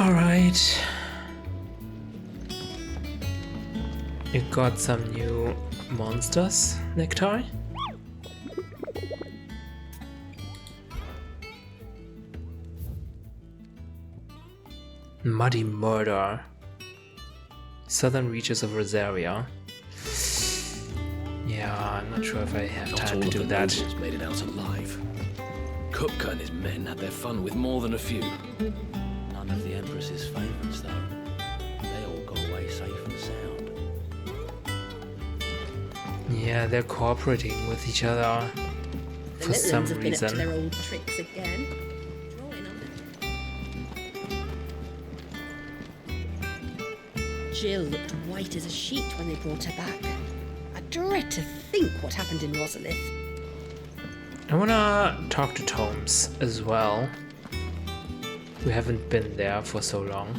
Alright. You got some new monsters, Nectar? Muddy Murder. Southern reaches of Rosaria. Yeah, I'm not sure if I have time to do that. Not all of the made it out alive. Kupka and his men had their fun with more than a few. None of the Empress's favourites, though. They all got away safe and sound. Yeah, they're cooperating with each other for some have been up to reason. their old tricks again. Drawing on it. Jill looked white as a sheet when they brought her back. I dread to think what happened in Rosalith. I wanna talk to Tomes as well. We haven't been there for so long.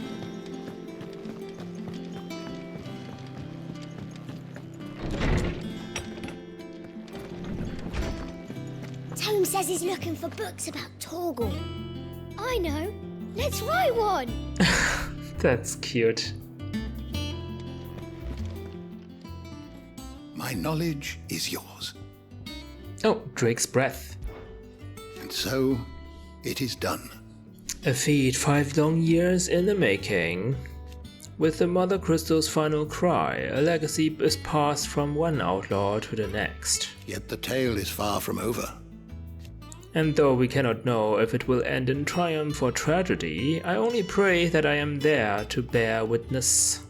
Tome says he's looking for books about Torgal. I know. Let's write one. That's cute. My knowledge is yours. Oh, Drake's Breath. And so, it is done. A feat 5 long years in the making. With the Mother Crystal's final cry, a legacy is passed from one outlaw to the next. Yet the tale is far from over. And though we cannot know if it will end in triumph or tragedy, I only pray that I am there to bear witness.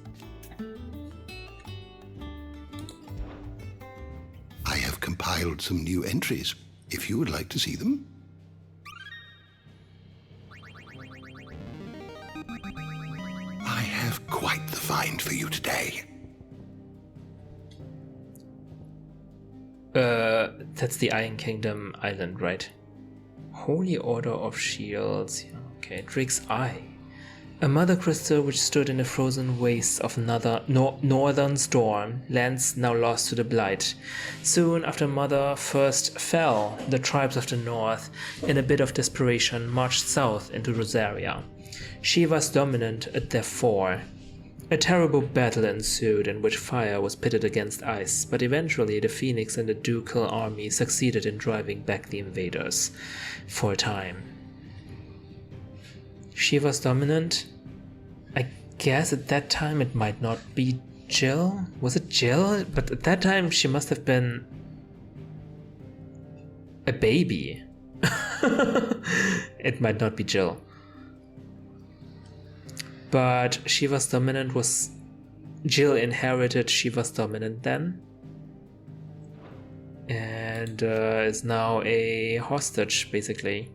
I have compiled some new entries, if you would like to see them. I have quite the find for you today. That's the Iron Kingdom island, right? Holy Order of Shields. Okay, Drake's Eye. A mother crystal which stood in the frozen wastes of another northern storm, lands now lost to the blight. Soon after Mother first fell, the tribes of the north, in a bit of desperation, marched south into Rosaria. Shiva's dominant at their fore. A terrible battle ensued in which fire was pitted against ice, but eventually the Phoenix and the ducal army succeeded in driving back the invaders. For a time. Shiva's dominant? I guess at that time it might not be Jill? Was it Jill? But at that time she must have been a baby. It might not be Jill. But Shiva's dominant was... Jill inherited Shiva's dominant then. And is now a hostage, basically.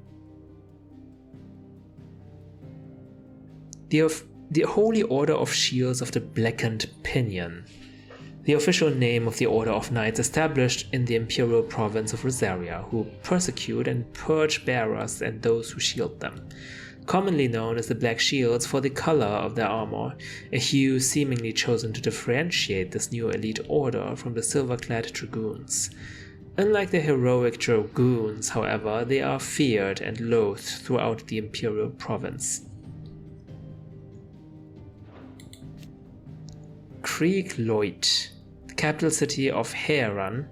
The Holy Order of Shields of the Blackened Pinion. The official name of the Order of Knights established in the imperial province of Rosaria, who persecute and purge bearers and those who shield them. Commonly known as the Black Shields for the color of their armor, a hue seemingly chosen to differentiate this new elite order from the silver-clad dragoons. Unlike the heroic dragoons, however, they are feared and loathed throughout the imperial province. Krieg Lloyd, the capital city of Heran,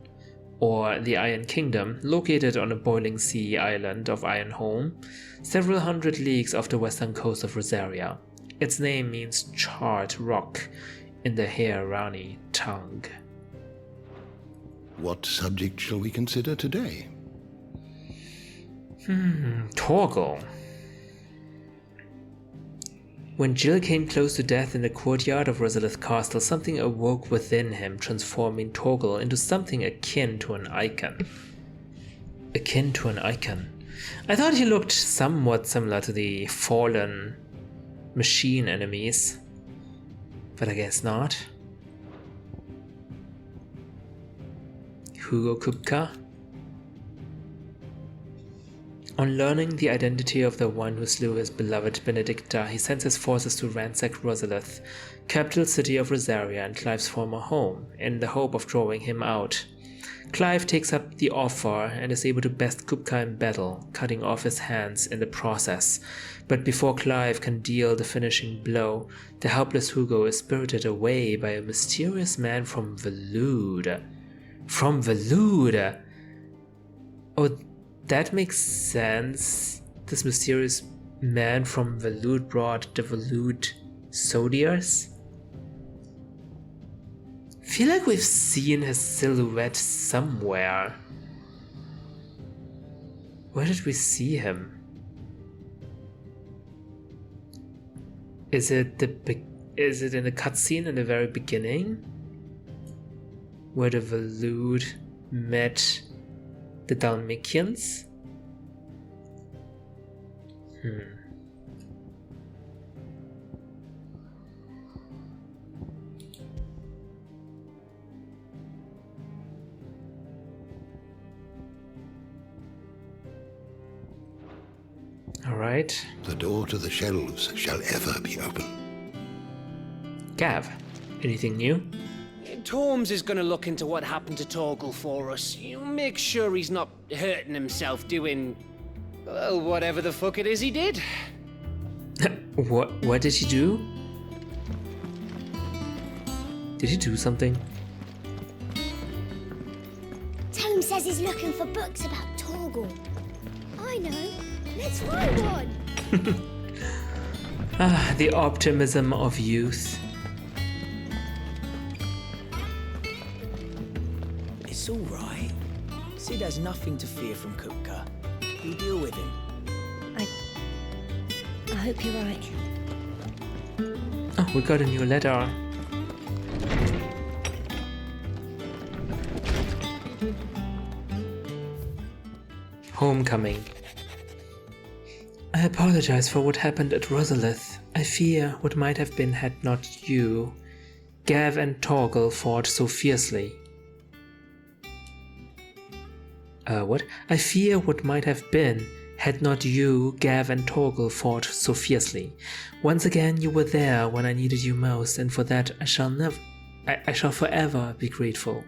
or the Iron Kingdom, located on a boiling sea island of Ironholm, several hundred leagues off the western coast of Rosaria. Its name means charred rock in the Herani tongue. What subject shall we consider today? Torgal. When Jill came close to death in the courtyard of Rosalith Castle, something awoke within him, transforming Torgal into something akin to an Eikon. Akin to an Eikon. I thought he looked somewhat similar to the fallen machine enemies, but I guess not. Hugo Kupka. On learning the identity of the one who slew his beloved Benedicta, he sends his forces to ransack Rosalith, capital city of Rosaria and Clive's former home, in the hope of drawing him out. Clive takes up the offer and is able to best Kupka in battle, cutting off his hands in the process. But before Clive can deal the finishing blow, the helpless Hugo is spirited away by a mysterious man from Waloed. From Waloed! Oh, that makes sense. This mysterious man from Waloed brought the Waloed soldiers. Feel like we've seen his silhouette somewhere. Where did we see him? Is it in the cutscene in the very beginning? Where the Waloed met the Dalmatians? Alright. The door to the shelves shall ever be open. Gav, anything new? Torms is gonna look into what happened to Torgal for us. You make sure he's not hurting himself doing, well, whatever the fuck it is he did. What did he do? Did he do something? Tome says he's looking for books about Torgal. I know. Let's write one. Ah, the optimism of youth. It's all right. Sid has nothing to fear from Kupka. We'll deal with him. I hope you're right. Oh, we got a new letter. Homecoming. I apologize for what happened at Rosalith. I fear what might have been had not you, Gav and Torgal fought so fiercely. What? I fear what might have been had not you, Gav and Torgal fought so fiercely. Once again you were there when I needed you most, and for that I shall forever be grateful.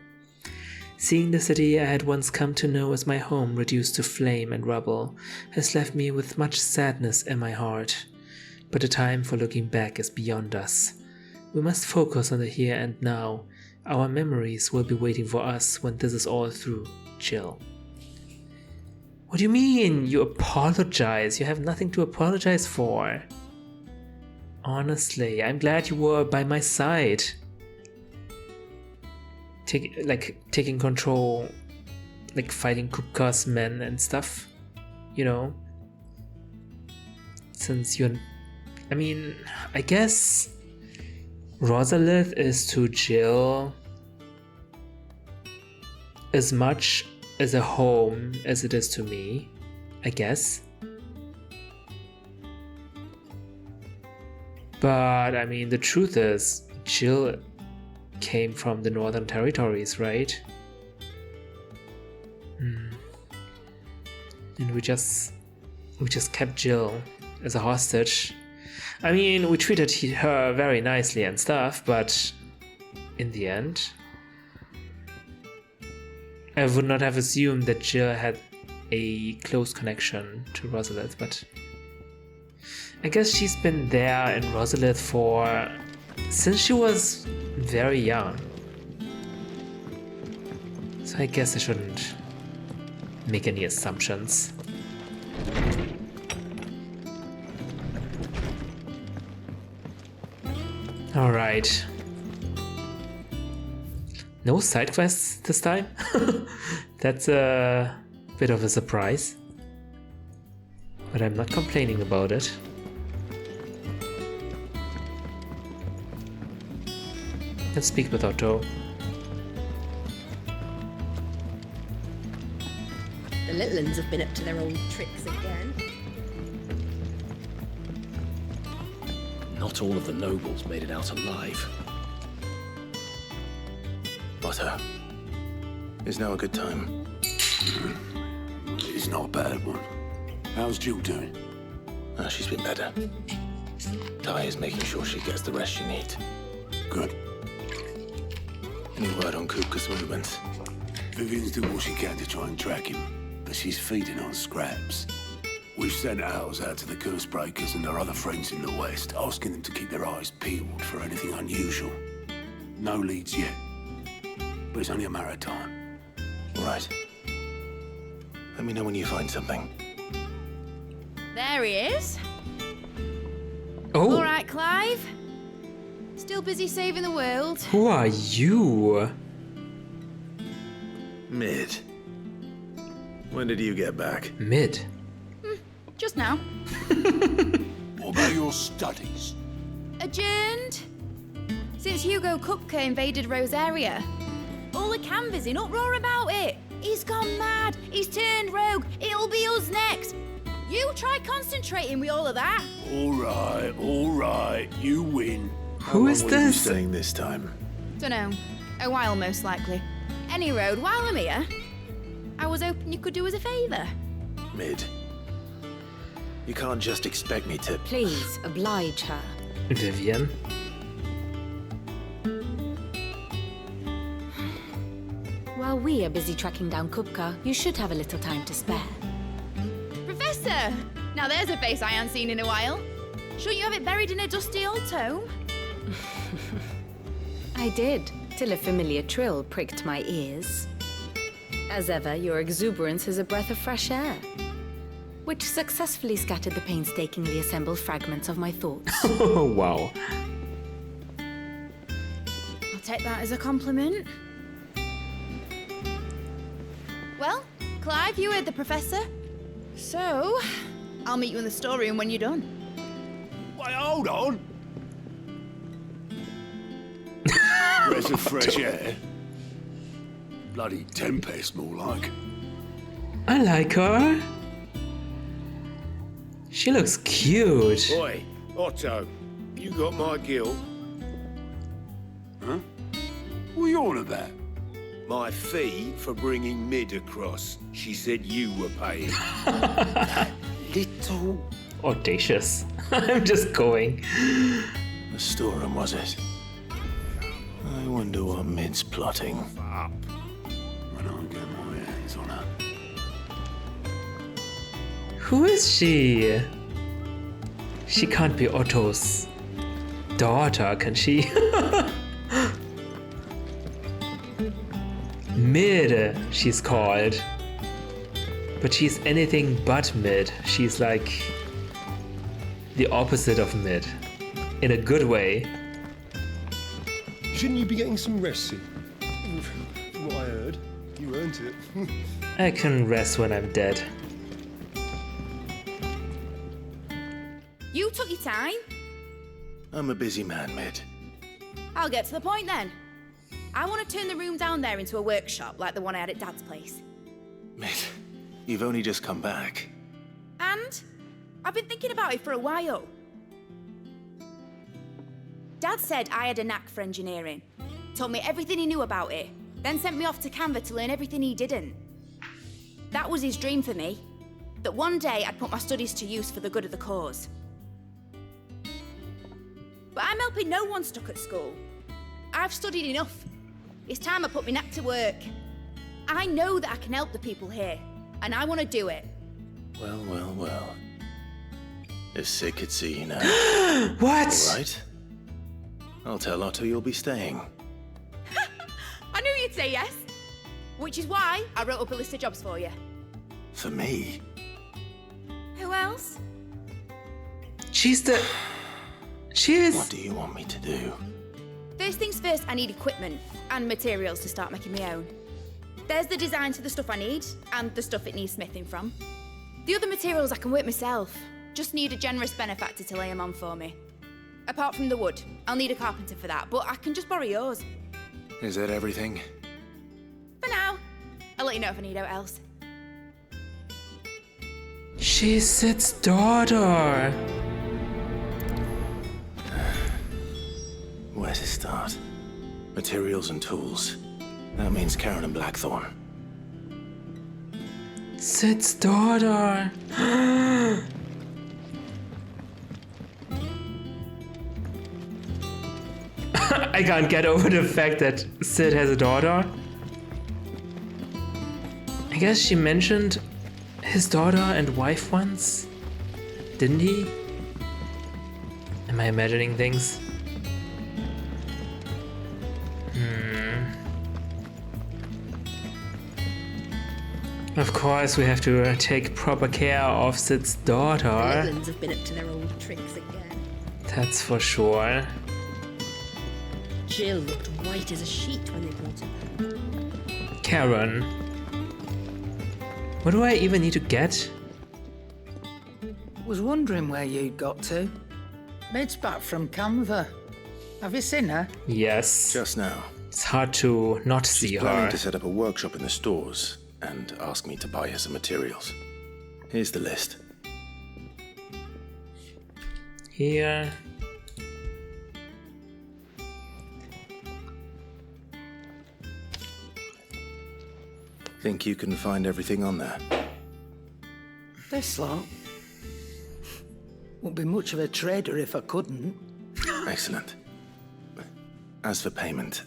Seeing the city I had once come to know as my home reduced to flame and rubble has left me with much sadness in my heart. But the time for looking back is beyond us. We must focus on the here and now. Our memories will be waiting for us when this is all through. Chill. What do you mean? You apologize? You have nothing to apologize for. Honestly, I'm glad you were by my side. Taking control, like fighting Kupka's men and stuff, you know. Since I guess Rosalith is to Jill as much as a home as it is to me, I guess. But the truth is, Jill came from the Northern Territories, right? And we just kept Jill as a hostage. We treated her very nicely and stuff, but in the end, I would not have assumed that Jill had a close connection to Rosalith, but I guess she's been there in Rosalith since she was very young. So I guess I shouldn't make any assumptions. Alright. No side quests this time? That's a bit of a surprise. But I'm not complaining about it. Let's speak with Otto. The little ones have been up to their old tricks again. Not all of the nobles made it out alive. Butter. Is now a good time? It's not a bad one. How's Jill doing? She's been better. Ty is making sure she gets the rest she needs. Good. Any word on Kupka's movements? Vivian's doing what she can to try and track him, but she's feeding on scraps. We've sent ours out to the curse breakers and their other friends in the west, asking them to keep their eyes peeled for anything unusual. No leads yet, but it's only a matter of time. Right. Let me know when you find something. There he is. Oh, All right, Clive. Still busy saving the world. who are you? Mid. When did you get back? Mid. Just now. What about your studies? Adjourned. Since Hugo Kupka invaded Rosaria. All the canvas in uproar about it. He's gone mad. He's turned rogue. It'll be us next. You try concentrating with all of that. All right, you win. Who is How long will you be this? staying this time? Dunno. A while, most likely. Any road, while I'm here, I was hoping you could do us a favour. Mid. You can't just expect me to... Please, oblige her. Vivian. While we are busy tracking down Kupka, you should have a little time to spare. Professor! Now there's a face I haven't seen in a while. Shouldn't you have it buried in a dusty old tome? I did, till a familiar trill pricked my ears. As ever, your exuberance is a breath of fresh air, which successfully scattered the painstakingly assembled fragments of my thoughts. Oh, wow. I'll take that as a compliment. Well, Clive, you heard the professor. So, I'll meet you in the storeroom when you're done. Wait, hold on. Breath of fresh air. Bloody tempest, more like. I like her. She looks cute. Oi, Otto, you got my guilt? Huh? What are you on about? My fee for bringing Mid across. She said you were paying. Little... Audacious. I'm just going. The storeroom, was it? I wonder what Mid's plotting. Up. When I get my hands on her. Who is she? She can't be Otto's daughter, can she? Mid, she's called. But she's anything but mid. She's like the opposite of mid. In a good way. Shouldn't you be getting some rest soon? From what I heard, you earned it. I can rest when I'm dead. You took your time. I'm a busy man, Mid. I'll get to the point then. I want to turn the room down there into a workshop like the one I had at Dad's place. Mid, you've only just come back. And I've been thinking about it for a while. Dad said I had a knack for engineering. Told me everything he knew about it, then sent me off to Canva to learn everything he didn't. That was his dream for me, that one day I'd put my studies to use for the good of the cause. But I'm helping no one stuck at school. I've studied enough. It's time I put my knack to work. I know that I can help the people here, and I want to do it. Well. If Sid could see you now. What? All right. I'll tell Otto you'll be staying. I knew you'd say yes. Which is why I wrote up a list of jobs for you. For me? Who else? She is... What do you want me to do? First things first, I need equipment and materials to start making my own. There's the design to the stuff I need and the stuff it needs smithing from. The other materials I can work myself. Just need a generous benefactor to lay them on for me. Apart from the wood, I'll need a carpenter for that, but I can just borrow yours. Is that everything? For now. I'll let you know if I need out else. She's Sid's daughter. Where to start? Materials and tools. That means Karen and Blackthorn. Sid's daughter. I can't get over the fact that Sid has a daughter. guess she mentioned his daughter and wife once, didn't he? Am I imagining things? Of course, we have to take proper care of Sid's daughter. The Eikons have been up to their old tricks again. That's for sure. Jill looked white as a sheet when they brought her back. Karen. What do I even need to get? Was wondering where you'd got to. Mid's back from Canva. Have you seen her? Yes. Just now. It's hard to not see She's her. planning to set up a workshop in the stores and ask me to buy her some materials. Here's the list. Here. Think you can find everything on there? This lot. Wouldn't be much of a trader if I couldn't. Excellent. As for payment,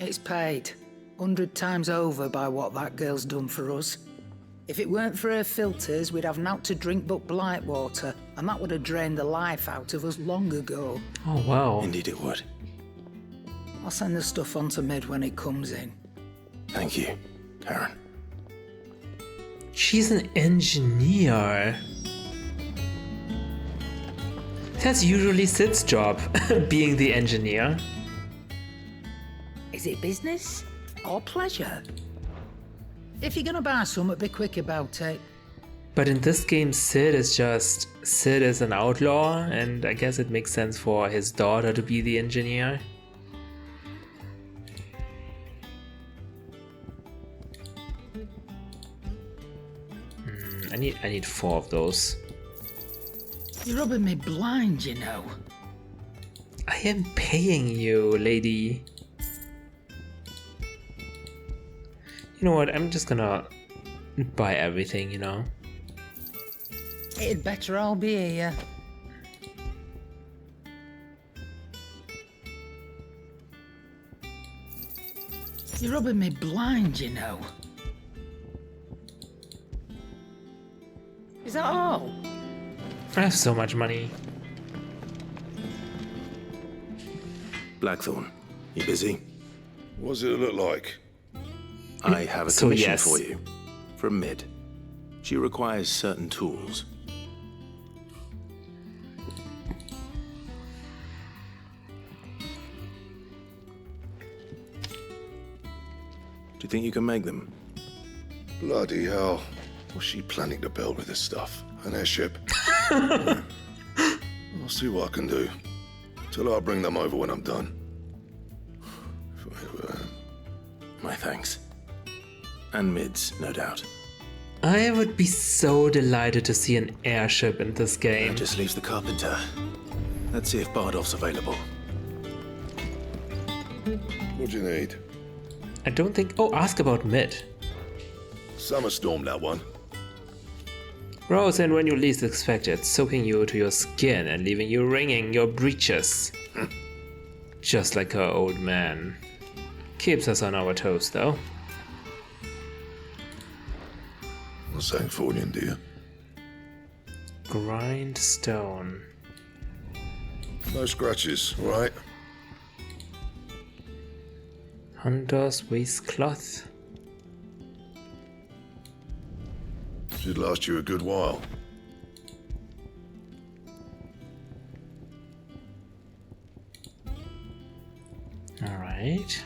It's paid 100 times over by what that girl's done for us. If it weren't for her filters, we'd have naught to drink but blight water, and that would have drained the life out of us long ago. Oh wow. indeed it would. I'll send the stuff on to Mid when it comes in. Thank you, Karen. She's an engineer. That's usually Sid's job, being the engineer. Is it business or pleasure? If you're gonna buy something, be quick about it. But in this game, Sid is an outlaw, and I guess it makes sense for his daughter to be the engineer. I need 4 of those. You're rubbing me blind, you know. I am paying you, lady. You know what? I'm just gonna buy everything, you know. It'd better all be here. You're rubbing me blind, you know. Is that all? I have so much money. Blackthorn, you busy? What does it look like? I have a So, commission yes. for you. From Mid. She requires certain tools. Do you think you can make them? Bloody hell. What's she planning to build with this stuff? An airship? I'll see what I can do. Tell her I'll bring them over when I'm done. My thanks. And Mid's, no doubt. I would be so delighted to see an airship in this game. That just leaves the carpenter. Let's see if Bardolph's available. What do you need? I don't think... Oh, ask about Mid. Summer storm, that one. Rose, and when you least expect it, soaking you to your skin and leaving you wringing your breeches. Just like her old man. Keeps us on our toes, though. What's that for you, dear? Grindstone. No scratches, all right? Hunter's waistcloth. Should last you a good while. Alright.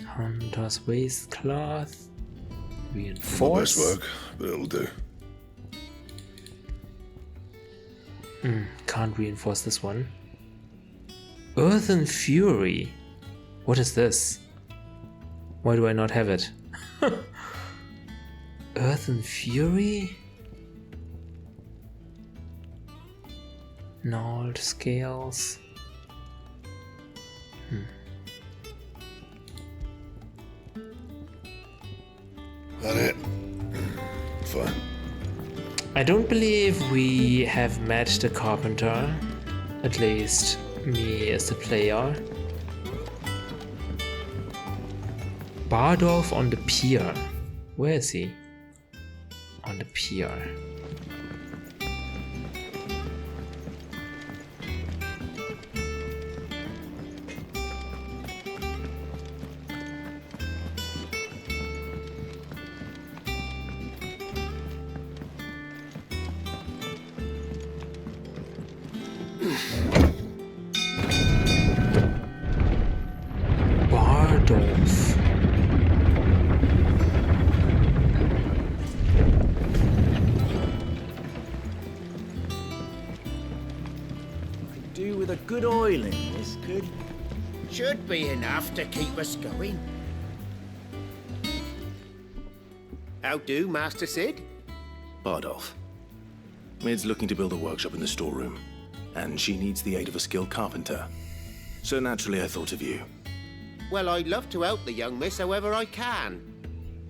Hunter's waistcloth. My Reinforce. best work, but it'll do. Can't reinforce this one. Earthen Fury. What is this? Why do I not have it? Earthen Fury? Gnawed scales. That it? Fine. I don't believe we have met the carpenter. At least me as the player. Bardolph on the pier. Where is he? On the pier. Bardolph. Do with a good oiling, this could. Should be enough to keep us going. How do, Master Sid? Bardolph. Mid's looking to build a workshop in the storeroom, and she needs the aid of a skilled carpenter. So naturally I thought of you. Well, I'd love to help the young miss however I can.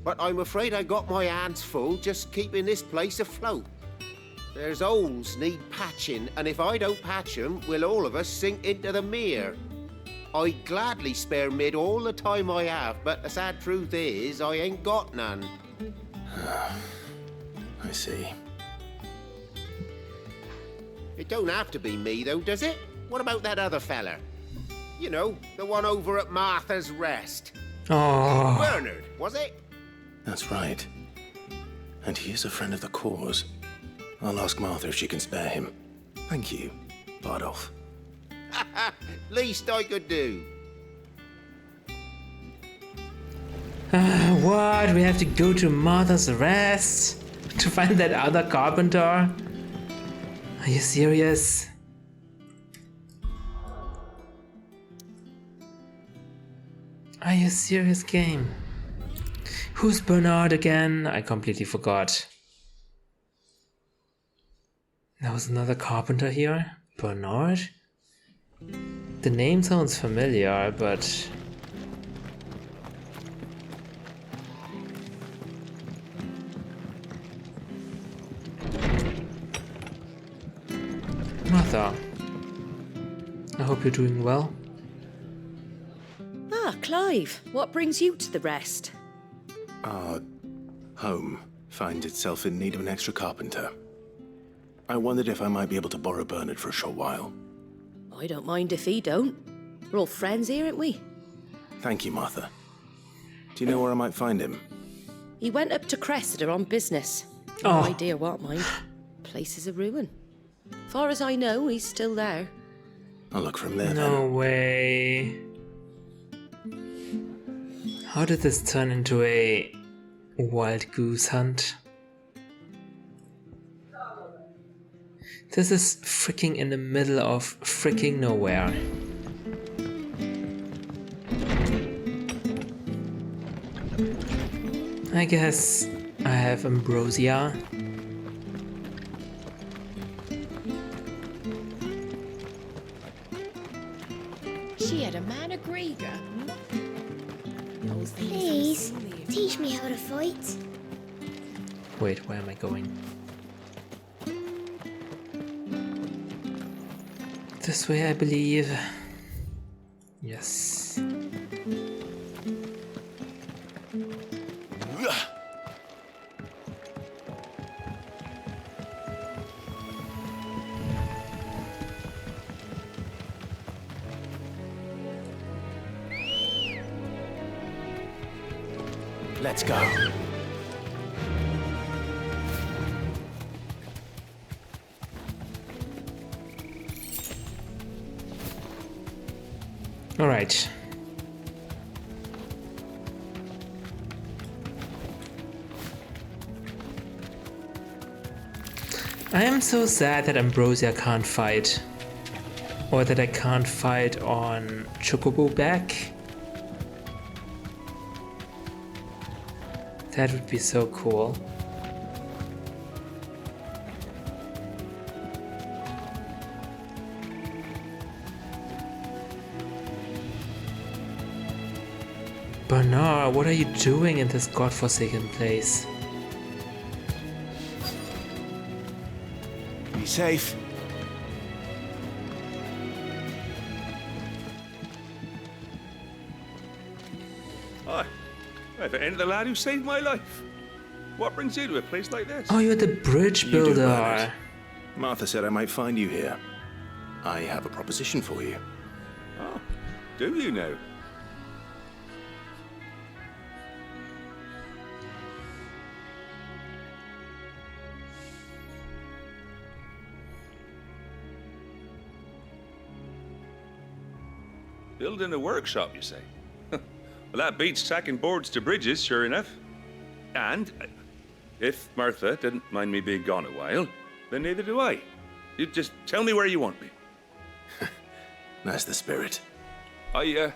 But I'm afraid I got my hands full just keeping this place afloat. There's holes need patching, and if I don't patch them, will all of us sink into the mere. I'd gladly spare Mid all the time I have, but the sad truth is, I ain't got none. I see. It don't have to be me, though, does it? What about that other fella? You know, the one over at Martha's Rest. Oh. Bernard, was it? That's right. And he is a friend of the cause. I'll ask Martha if she can spare him. Thank you, Bardolph. Least I could do. What? We have to go to Martha's Rest to find that other carpenter? Are you serious? Are you serious, game? Who's Bernard again? I completely forgot. There was another carpenter here? Bernard? The name sounds familiar, but... Martha, I hope you're doing well. Ah, Clive, what brings you to the Rest? Our home finds itself in need of an extra carpenter. I wondered if I might be able to borrow Bernard for a short while. I don't mind if he don't. We're all friends here, aren't we? Thank you, Martha. Do you know where I might find him? He went up to Cressida on business. No idea what, mind. Place is a ruin. Far as I know, he's still there. I'll look for him there, No way. How did this turn into a wild goose hunt? This is freaking in the middle of freaking nowhere. I guess I have ambrosia. She had a man of Grieger. Please, teach me how to fight. Wait, where am I going? This way, I believe. Yes. Let's go. All right. I am so sad that Ambrosia can't fight. Or that I can't fight on Chocobo back. That would be so cool. Bernard, what are you doing in this godforsaken place? Be safe. Hi. If it ain't the lad who saved my life. What brings you to a place like this? Oh, you're the bridge You do, builder. Bernard. Martha said I might find you here. I have a proposition for you. Oh, do you know? Building a workshop, you say? Well, that beats tacking boards to bridges, sure enough. And if Martha didn't mind me being gone a while, then neither do I. You just tell me where you want me. That's the spirit. I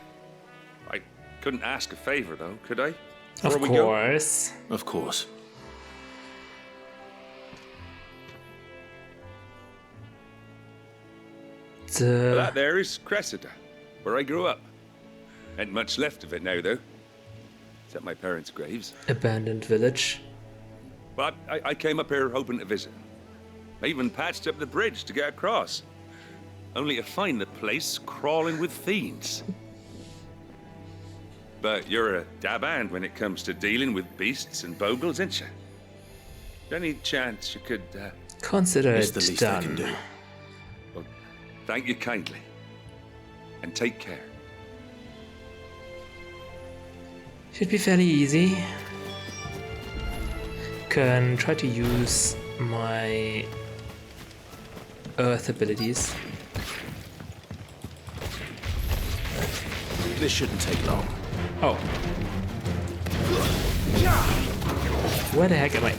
couldn't ask a favor, though, could I? Of course. Of course. Well, that there is Cressida, where I grew up. Ain't much left of it now, though. Except my parents' graves. Abandoned village. But I came up here hoping to visit. I even patched up the bridge to get across. Only to find the place crawling with fiends. But you're a dab hand when it comes to dealing with beasts and bogles, ain't you? Any chance you could... Consider it's it the least done. I can do. Well, thank you kindly. And take care. Should be fairly easy. Can try to use my earth abilities. This shouldn't take long. Oh. Where the heck am I?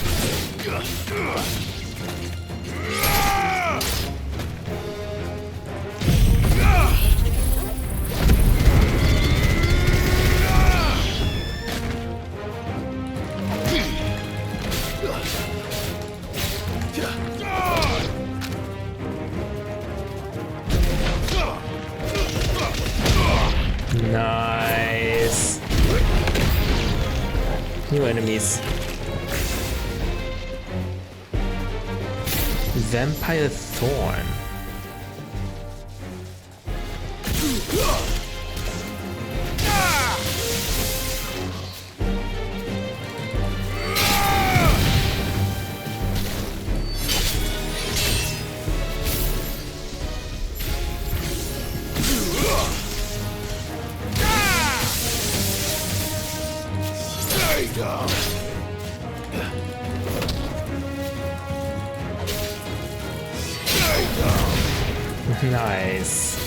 Nice. New enemies. Vampire Thorn. Nice.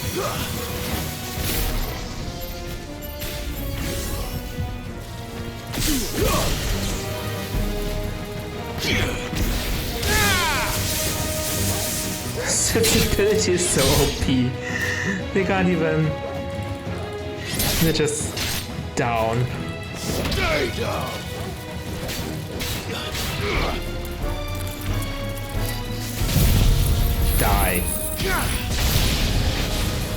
Such ability is so OP. They can't even. They're just down. Stay down. Die.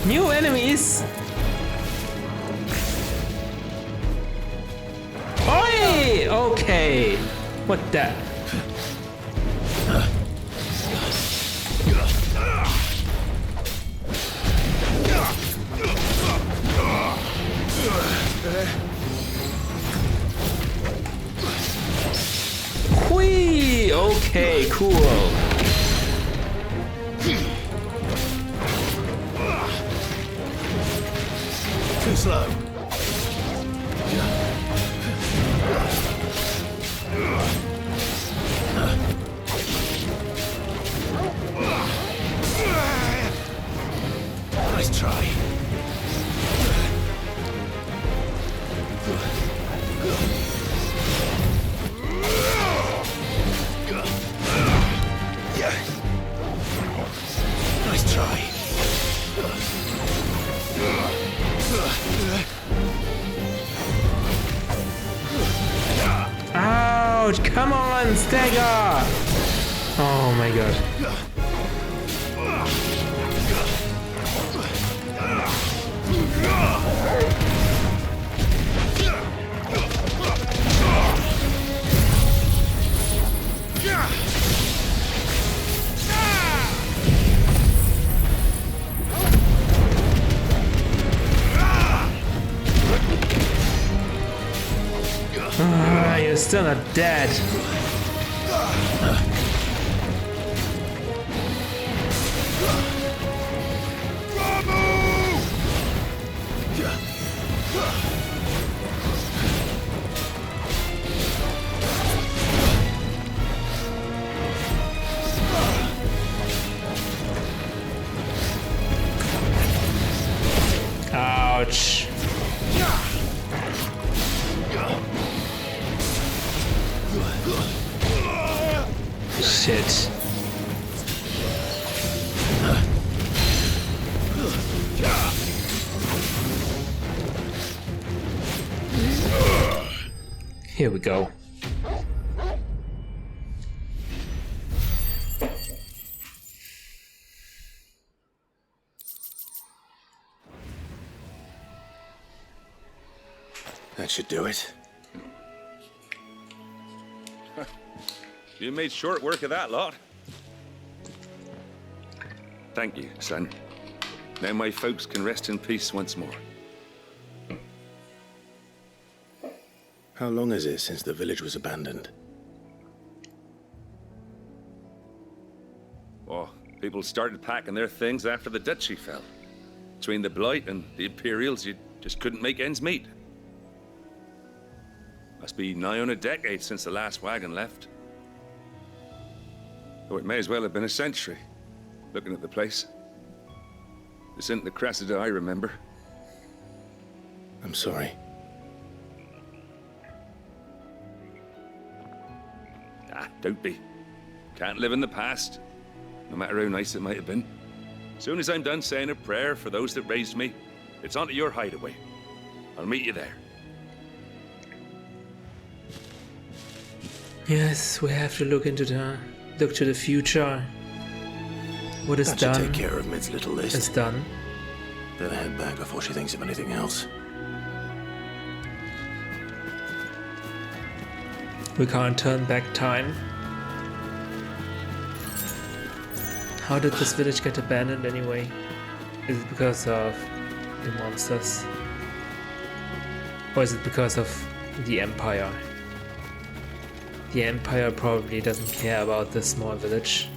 New enemies. Oi! Okay. What the? Whee! Okay, cool. Too slow. Nice try. Nice try. Ouch! Come on, stagger! Oh my god. still not dead. Ouch. Shit. Here we go. That should do it. You made short work of that lot. Thank you, son. Now my folks can rest in peace once more. How long is it since the village was abandoned? Oh, people started packing their things after the duchy fell. Between the Blight and the Imperials, you just couldn't make ends meet. Must be nigh on a decade since the last wagon left. Though it may as well have been a century, looking at the place. This isn't the Cressida I remember. I'm sorry. Ah, don't be. Can't live in the past, no matter how nice it might have been. Soon as I'm done saying a prayer for those that raised me, it's on to your hideaway. I'll meet you there. Yes, we have to look to the future. What is that should done take care of Mid's little list. is done. Better head back before she thinks of anything else. We can't turn back time. How did this village get abandoned anyway? Is it because of the monsters? Or is it because of the Empire? The Empire probably doesn't care about this small village.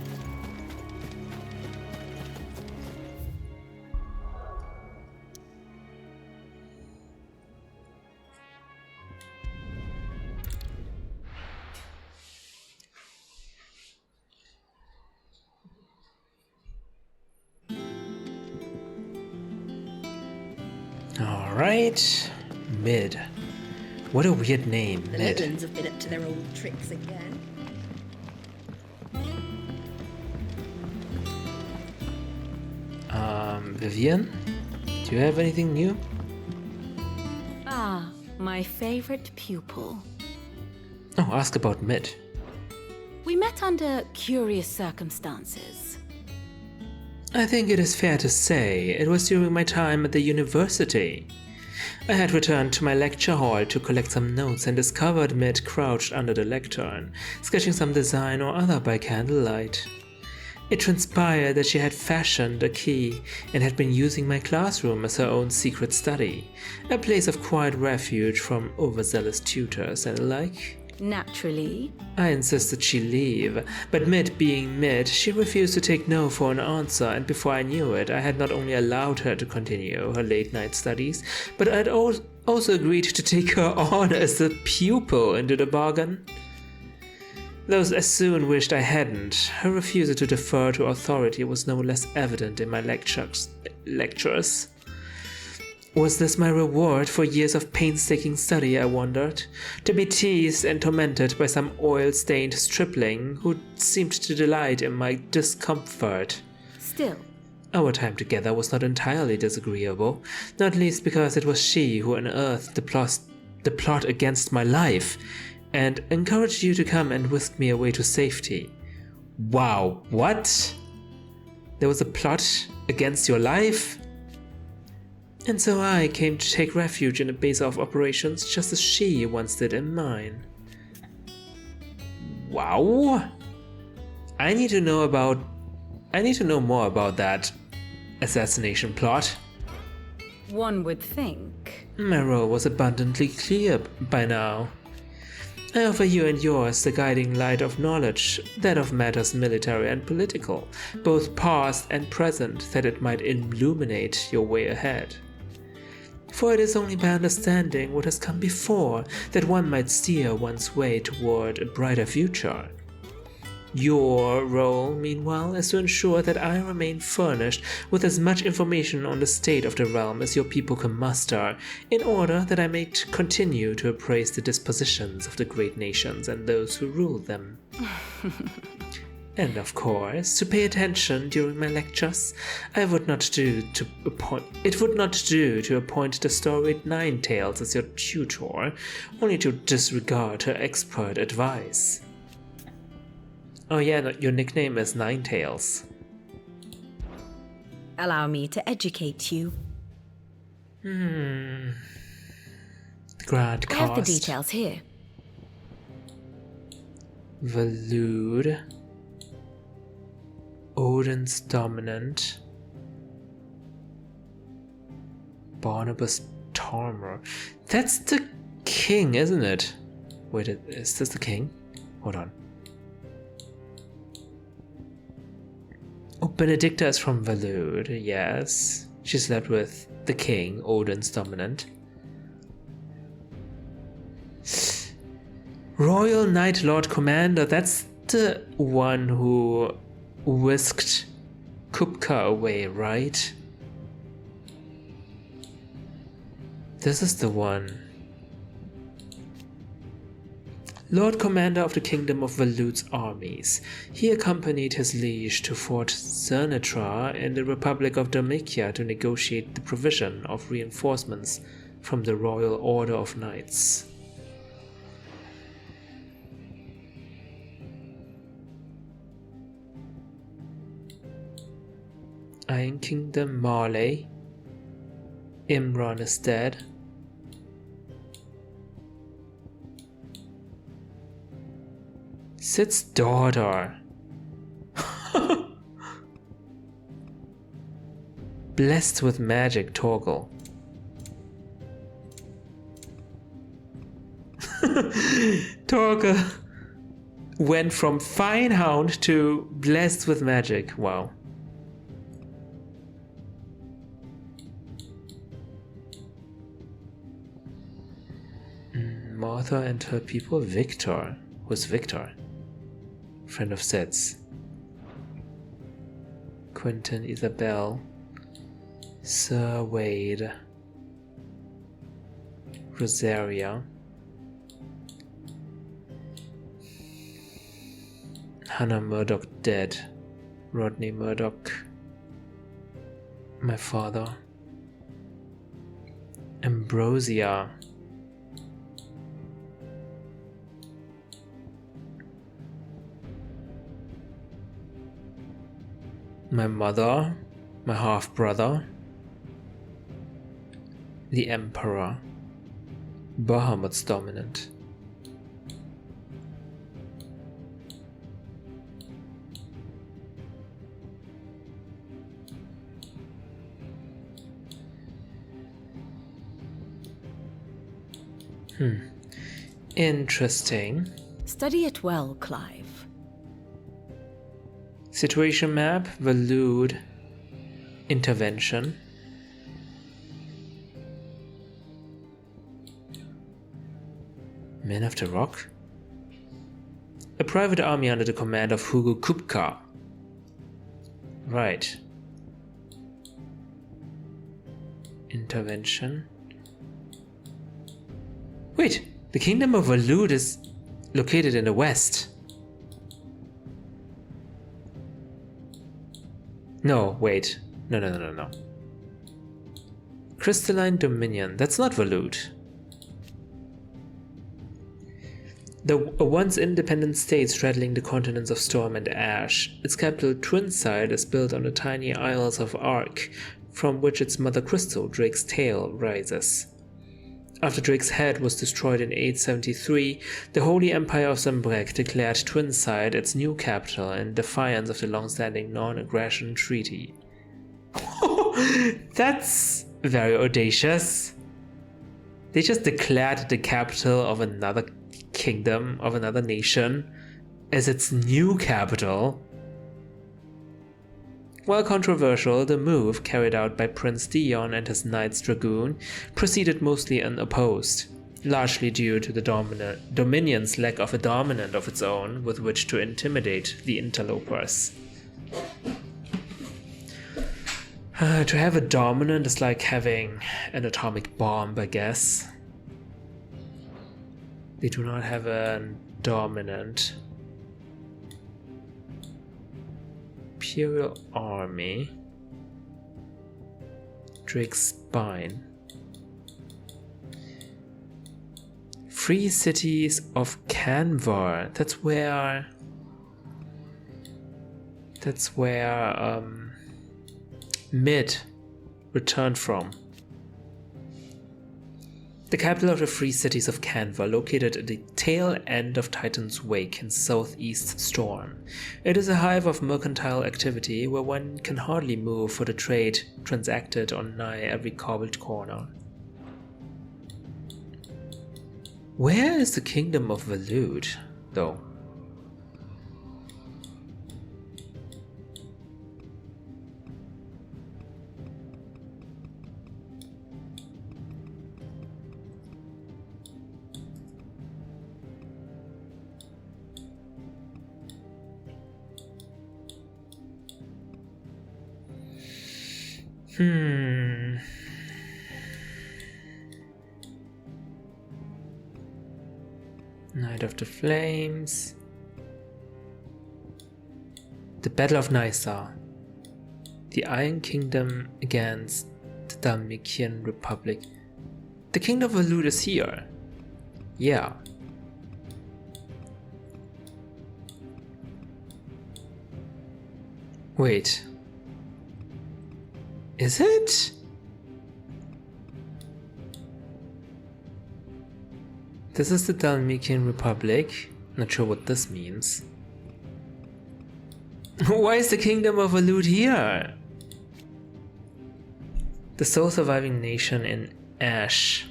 Alright, Mid. What a weird name, The Mid. Littons have been up to their old tricks again. Vivian? Do you have anything new? Ah, my favorite pupil. Oh, ask about Mid. We met under curious circumstances. I think it is fair to say it was during my time at the university. I had returned to my lecture hall to collect some notes and discovered Mid crouched under the lectern, sketching some design or other by candlelight. It transpired that she had fashioned a key and had been using my classroom as her own secret study, a place of quiet refuge from overzealous tutors and the like. Naturally. I insisted she leave, but Mid being Mid, she refused to take no for an answer, and before I knew it, I had not only allowed her to continue her late-night studies, but I had also agreed to take her on as a pupil into the bargain. Though I soon wished I hadn't, her refusal to defer to authority was no less evident in my lectures. Was this my reward for years of painstaking study, I wondered? To be teased and tormented by some oil-stained stripling who seemed to delight in my discomfort. Still, our time together was not entirely disagreeable, not least because it was she who unearthed the plot against my life, and encouraged you to come and whisk me away to safety. Wow, what? There was a plot against your life? And so I came to take refuge in a base of operations just as she once did in mine. Wow. I need to know more about that assassination plot. one would think. My role was abundantly clear by now. I offer you and yours the guiding light of knowledge, that of matters military and political, both past and present, that it might illuminate your way ahead. For it is only by understanding what has come before that one might steer one's way toward a brighter future. Your role, meanwhile, is to ensure that I remain furnished with as much information on the state of the realm as your people can muster, in order that I may continue to appraise the dispositions of the great nations and those who rule them. And of course, to pay attention during my lectures. It would not do to appoint the storied Ninetales as your tutor, only to disregard her expert advice. Oh yeah, your nickname is Ninetales. Allow me to educate you. The grand I cast. have the details here. Waloed. Odin's dominant. Barnabas Tormer. That's the king, isn't it? Wait, is this the king? Hold on. Oh, Benedicta is from Waloed, yes. She slept with the king, Odin's dominant. Royal Knight Lord Commander, that's the one who whisked Kupka away, right? This is the one. Lord Commander of the Kingdom of Waloed's armies. He accompanied his liege to Fort Zernitra in the Republic of Dalmatia to negotiate the provision of reinforcements from the Royal Order of Knights. Iron Kingdom Marley. Imran is dead. Sid's daughter. Blessed with magic, Torgal. Torgal went from fine hound to blessed with magic. Wow. Martha and her people. Victor. Who's Victor? Friend of Sid's. Quentin, Isabel. Sir Wade. Rosaria. Hannah Murdoch dead. Rodney Murdoch. My father. Ambrosia. My mother, my half-brother, the Emperor, Bahamut's dominant. Interesting. Study it well, Clive. Situation map, Waloed, intervention. Men of the Rock? A private army under the command of Hugo Kupka. Right. Intervention. Wait, the Kingdom of Waloed is located in the west. No, wait. No. Crystalline Dominion. That's not Waloed. A once independent state straddling the continents of Storm and Ash, its capital Twinside is built on the tiny Isles of Ark, from which its mother crystal, Drake's Tail, rises. After Drake's head was destroyed in 873, the Holy Empire of Zambrek declared Twinside its new capital in defiance of the long-standing non-aggression treaty. That's very audacious. They just declared the capital of another kingdom of another nation as its new capital. While controversial, the move, carried out by Prince Dion and his Knights Dragoon, proceeded mostly unopposed, largely due to the Dominion's lack of a dominant of its own with which to intimidate the interlopers. To have a dominant is like having an atomic bomb, I guess. They do not have a dominant. Imperial Army. Drake's Spine. Free Cities of Canvar. That's where Mid returned from. The capital of the Free Cities of Canvar, located at the tail end of Titan's Wake in southeast Storm. It is a hive of mercantile activity where one can hardly move for the trade transacted on nigh every cobbled corner. Where is the kingdom of Valud, though? Night of the Flames. The Battle of Nysa. The Iron Kingdom against the Dalmatian Republic. The Kingdom of Valud is here. Yeah. Wait. Is it? This is the Dalmatian Republic. Not sure what this means. Why is the Kingdom of Valud here? The sole surviving nation in Ash.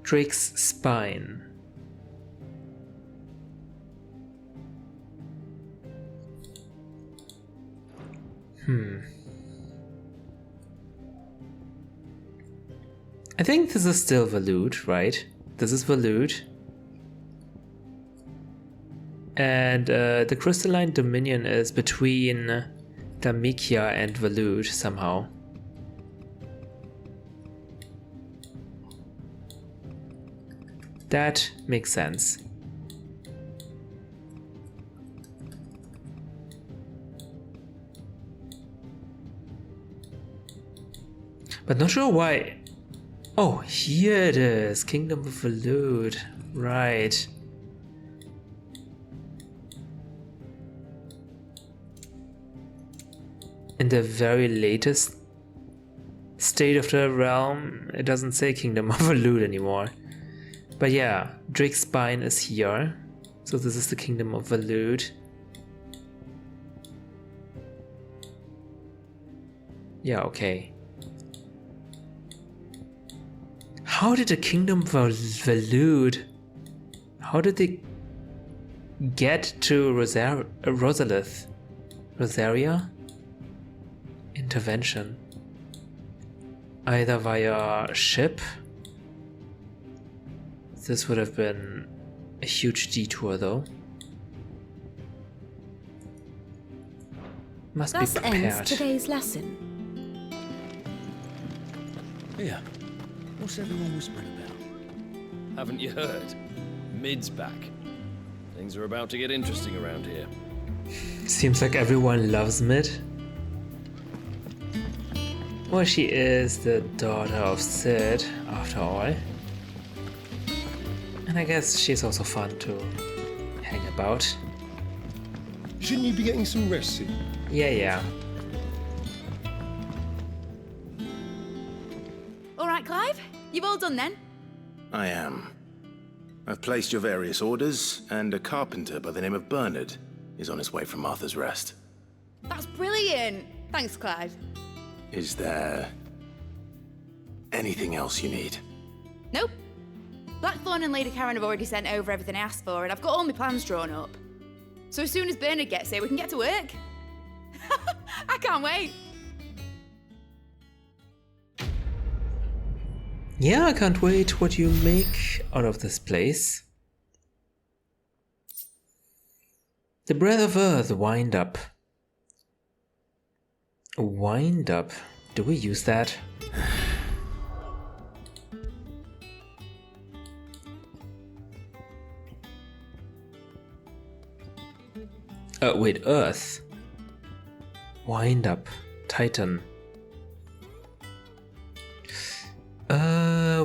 Drake's Spine. I think this is still Valud, right? This is Valud. And the Crystalline Dominion is between Damikia and Valud somehow. That makes sense. But not sure why. Oh, here it is. Kingdom of Valud. Right. In the very latest state of the realm, it doesn't say Kingdom of Valud anymore. But yeah, Drake's Spine is here. So this is the Kingdom of Valud. Yeah, okay. How did the Kingdom of Valud... How did they get to Rosalith? Rosaria? Intervention. Either via ship. This would have been a huge detour though. Must be prepared. Thus ends today's lesson. Here. What's everyone whispering about? Haven't you heard? Mid's back. Things are about to get interesting around here. Seems like everyone loves Mid. Well, she is the daughter of Sid, after all. And I guess she's also fun to hang about. Shouldn't you be getting some rest, Sid? Yeah. All right, Clive? You've all done then? I am. I've placed your various orders, and a carpenter by the name of Bernard is on his way from Arthur's Rest. That's brilliant. Thanks, Clive. Is there anything else you need? Nope. Blackthorn and Lady Karen have already sent over everything I asked for, and I've got all my plans drawn up. So as soon as Bernard gets here, we can get to work. I can't wait. Yeah, I can't wait what you make out of this place. The Breath of Earth, wind up. Wind up. Do we use that? Wait, Earth. Wind up. Titan.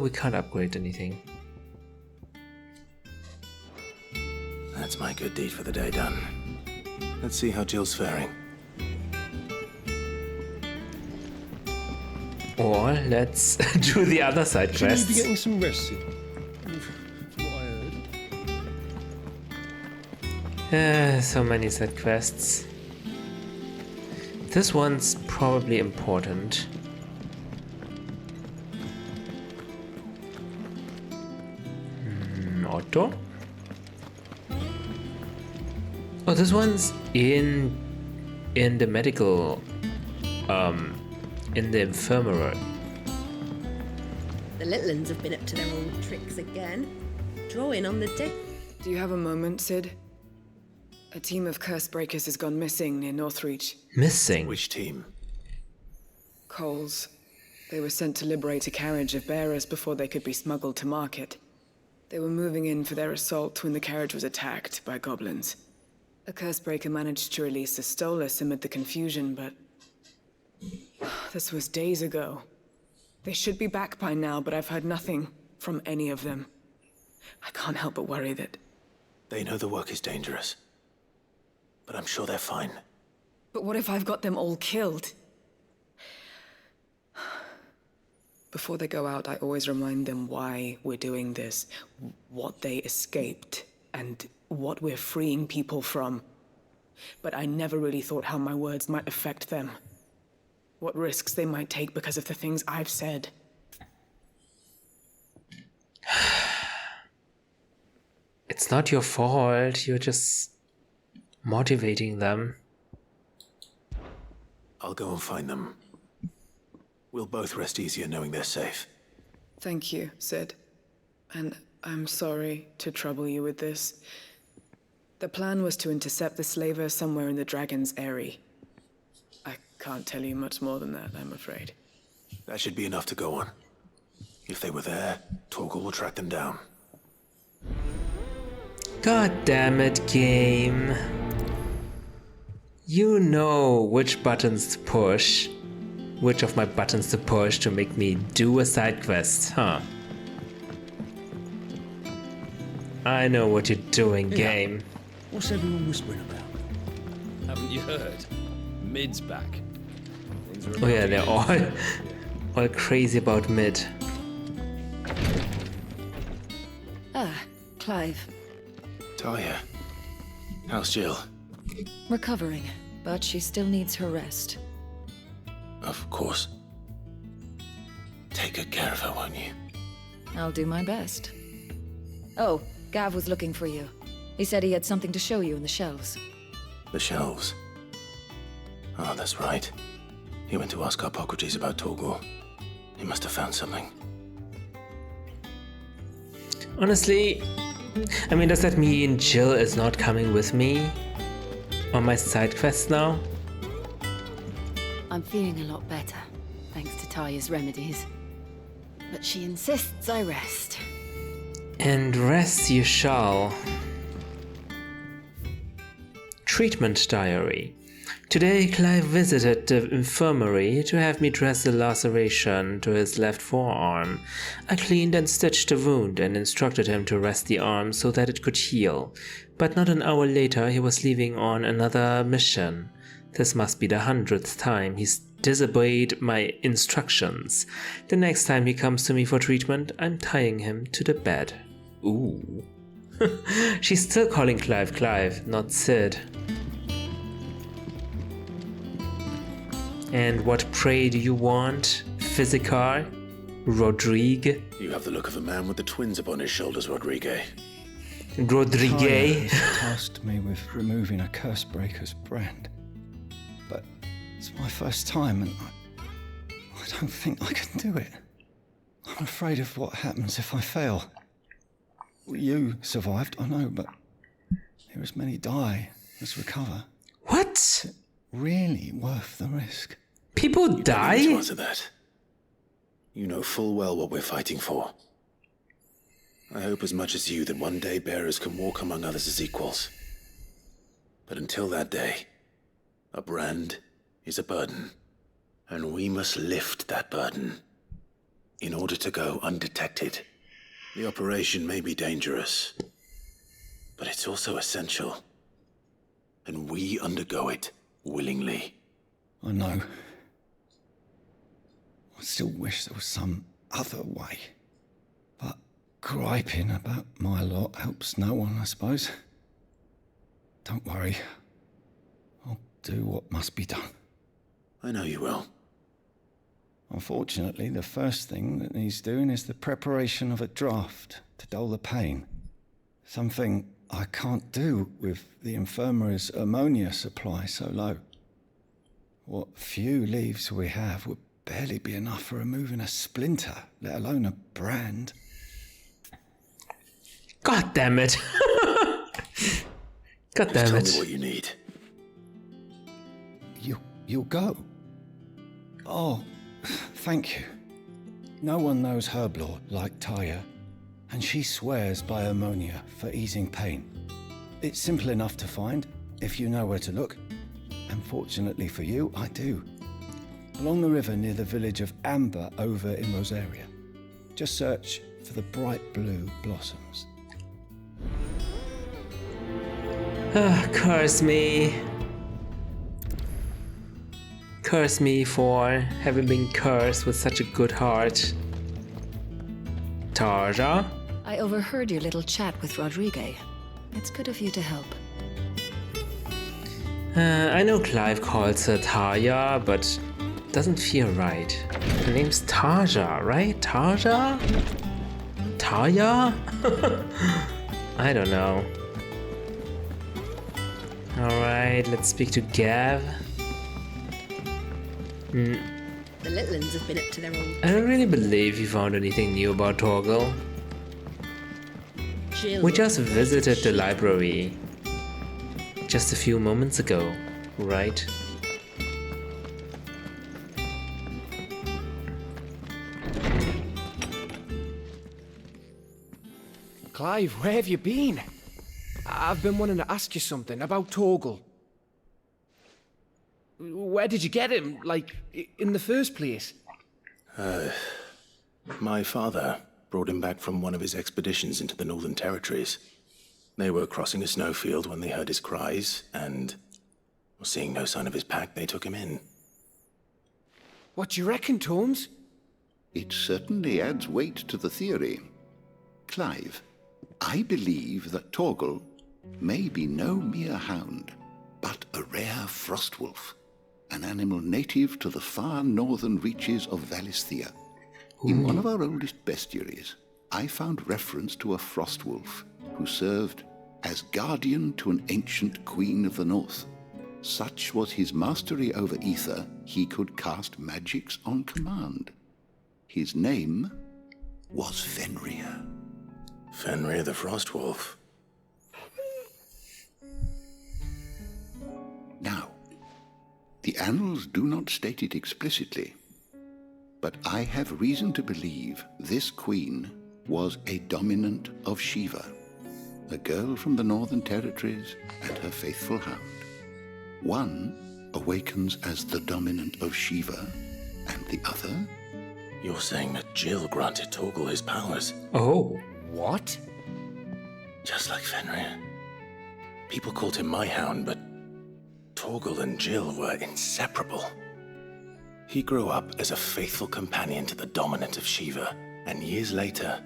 We can't upgrade anything. That's my good deed for the day done. Let's see how Jill's faring. Or let's do the other side quests. Should we be getting some rest here? From what I heard. So many side quests. This one's probably important. Otto? Oh, this one's in the medical, in the infirmary. The little uns have been up to their old tricks again. Drawing on the dead. Do you have a moment, Sid? A team of curse breakers has gone missing near Northreach. Missing? Which team? Coles. They were sent to liberate a carriage of bearers before they could be smuggled to market. They were moving in for their assault when the carriage was attacked by goblins. A curse breaker managed to release a Stolas amid the confusion, but this was days ago. They should be back by now, but I've heard nothing from any of them. I can't help but worry that... They know the work is dangerous, but I'm sure they're fine. But what if I've got them all killed? Before they go out, I always remind them why we're doing this, what they escaped, and what we're freeing people from. But I never really thought how my words might affect them. What risks they might take because of the things I've said. It's not your fault, you're just motivating them. I'll go and find them. We'll both rest easier knowing they're safe. Thank you, Sid. And I'm sorry to trouble you with this. The plan was to intercept the slaver somewhere in the Dragon's Eyrie. I can't tell you much more than that, I'm afraid. That should be enough to go on. If they were there, Torgal will track them down. God damn it, game. You know which buttons to push. Which of my buttons to push to make me do a side quest, huh? I know what you're doing, game. What's everyone whispering about? Haven't you heard? Mid's back. Oh yeah, they're all crazy about Mid. Ah, Clive. Talia. How's Jill? Recovering, but she still needs her rest. Of course. Take good care of her, won't you? I'll do my best. Oh, Gav was looking for you. He said he had something to show you in the shelves. The shelves? Oh, that's right. He went to ask Harpocrates about Torgal. He must have found something. Honestly, I mean, does that mean Jill is not coming with me on my side quests now? I'm feeling a lot better, thanks to Talia's remedies. But she insists I rest. And rest you shall. Treatment diary. Today, Clive visited the infirmary to have me dress the laceration to his left forearm. I cleaned and stitched the wound and instructed him to rest the arm so that it could heal. But not an hour later, he was leaving on another mission. This must be the 100th time he's disobeyed my instructions. The next time he comes to me for treatment, I'm tying him to the bed. Ooh. She's still calling Clive Clive, not Sid. And what prey do you want, Physicar? Rodrigue. You have the look of a man with the twins upon his shoulders, Rodrigue. Rodrigue. Tasked me with removing a Cursebreaker's brand. But it's my first time and I don't think I can do it. I'm afraid of what happens if I fail. You survived, I know, but there as many die as recover. What? Is it really worth the risk? People die? You don't need to answer that. You know full well what we're fighting for. I hope as much as you that one day bearers can walk among others as equals. But until that day, a brand is a burden, and we must lift that burden in order to go undetected. The operation may be dangerous, but it's also essential, and we undergo it willingly. I know. I still wish there was some other way. But griping about my lot helps no one, I suppose. Don't worry. I'll do what must be done. I know you will. Unfortunately, the first thing that needs doing is the preparation of a draft to dull the pain. Something I can't do with the infirmary's ammonia supply so low. What few leaves we have would barely be enough for removing a splinter, let alone a brand. God damn it. God damn it. Tell me what you need. You'll go? Oh, thank you. No one knows Herblore like Taya, and she swears by ammonia for easing pain. It's simple enough to find, if you know where to look. And fortunately for you, I do. Along the river near the village of Amber over in Rosaria. Just search for the bright blue blossoms. Curse me. Curse me for having been cursed with such a good heart. Tarja? I overheard your little chat with Rodrigue. It's good of you to help. I know Clive calls her Tarja, but doesn't feel right. Her name's Tarja, right? Tarja? Tarja? I don't know. Alright, let's speak to Gav. The little uns have been up to their old... I don't really believe you found anything new about Torgal. We just visited the library just a few moments ago, right? Clive, where have you been? I've been wanting to ask you something about Torgal. Where did you get him, like, in the first place? My father brought him back from one of his expeditions into the Northern Territories. They were crossing a snowfield when they heard his cries, and seeing no sign of his pack, they took him in. What do you reckon, Tomes? It certainly adds weight to the theory. Clive, I believe that Torgal may be no mere hound, but a rare frostwolf, an animal native to the far northern reaches of Valisthea. In one of our oldest bestiaries, I found reference to a frostwolf who served as guardian to an ancient queen of the north. Such was his mastery over ether, he could cast magics on command. His name was Fenrir. Fenrir the Frostwolf. Now, the annals do not state it explicitly, but I have reason to believe this queen was a dominant of Shiva, a girl from the Northern Territories and her faithful hound. One awakens as the dominant of Shiva, and the other... You're saying that Jill granted Torgal his powers? Oh. What? Just like Fenrir. People called him my hound, but Torgal and Jill were inseparable. He grew up as a faithful companion to the dominant of Shiva, and years later,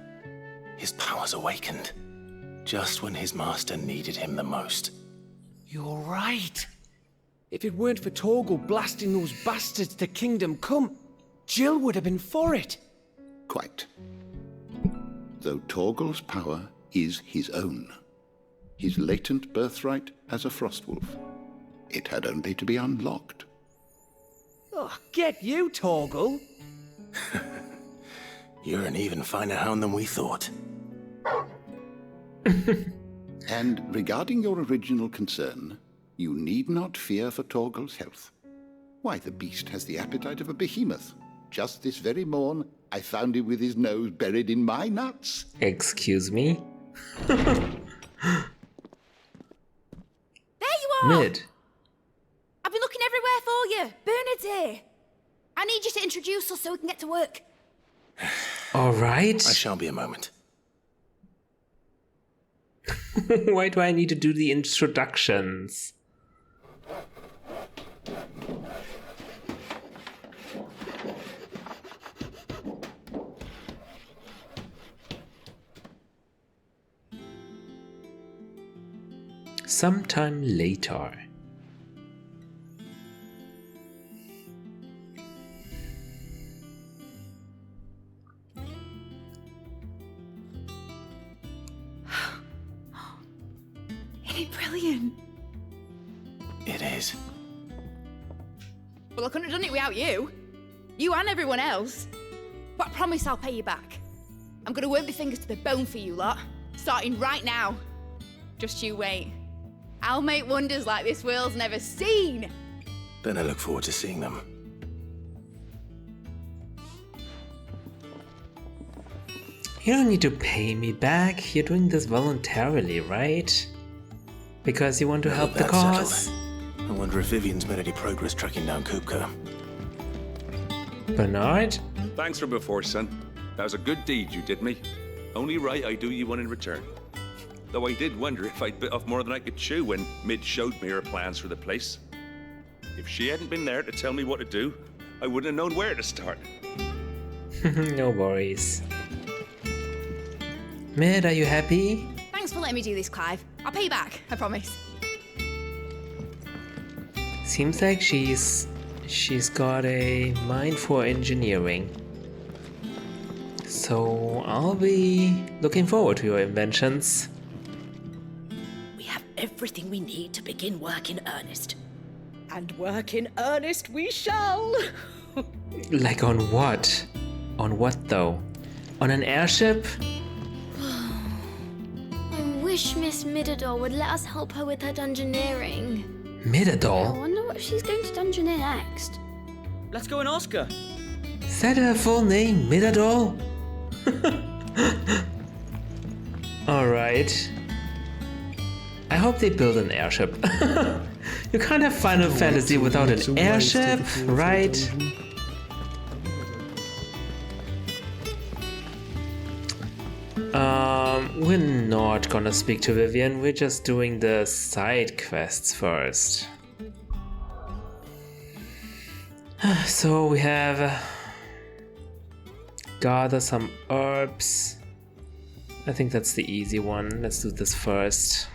his powers awakened, just when his master needed him the most. You're right. If it weren't for Torgal blasting those bastards to Kingdom Come, Jill would have been for it. Quite. Though Torgal's power is his own. His latent birthright as a Frostwolf. It had only to be unlocked. Oh, get you, Torgal! You're an even finer hound than we thought. And regarding your original concern, you need not fear for Torgal's health. Why, the beast has the appetite of a behemoth. Just this very morn, I found him with his nose buried in my nuts. Excuse me? There you are! Mid. I've been looking everywhere for you. Bernard's here. I need you to introduce us so we can get to work. Alright. I shan't be a moment. Why do I need to do the introductions? Sometime later. Isn't it brilliant? It is. Well, I couldn't have done it without you. You and everyone else. But I promise I'll pay you back. I'm gonna work my fingers to the bone for you lot, starting right now. Just you wait. I'll make wonders like this world's never seen. Then I look forward to seeing them. You don't need to pay me back. You're doing this voluntarily, right? Because you want to help the That's cause. settled. I wonder if Vivian's made any progress tracking down Kupka. Bernard? Thanks for before, son. That was a good deed you did me. Only right I do you one in return. Though I did wonder if I'd bit off more than I could chew when Mid showed me her plans for the place. If she hadn't been there to tell me what to do, I wouldn't have known where to start. No worries. Mid, are you happy? Thanks for letting me do this, Clive. I'll pay you back, I promise. Seems like she's got a mind for engineering. So I'll be looking forward to your inventions. We have everything we need to begin work in earnest. And work in earnest we shall! Like on what? On what though? On an airship? I wish Miss Midador would let us help her with her dungeoneering. I Midador? wonder what she's going to dungeoneer next. Let's go and ask her. Is that her full name? Midador? Alright. I hope they build an airship. You can't have Final Fantasy without an airship, right? We're not gonna speak to Vivian, we're just doing the side quests first. So we have gather some herbs. I think that's the easy one. Let's do this first.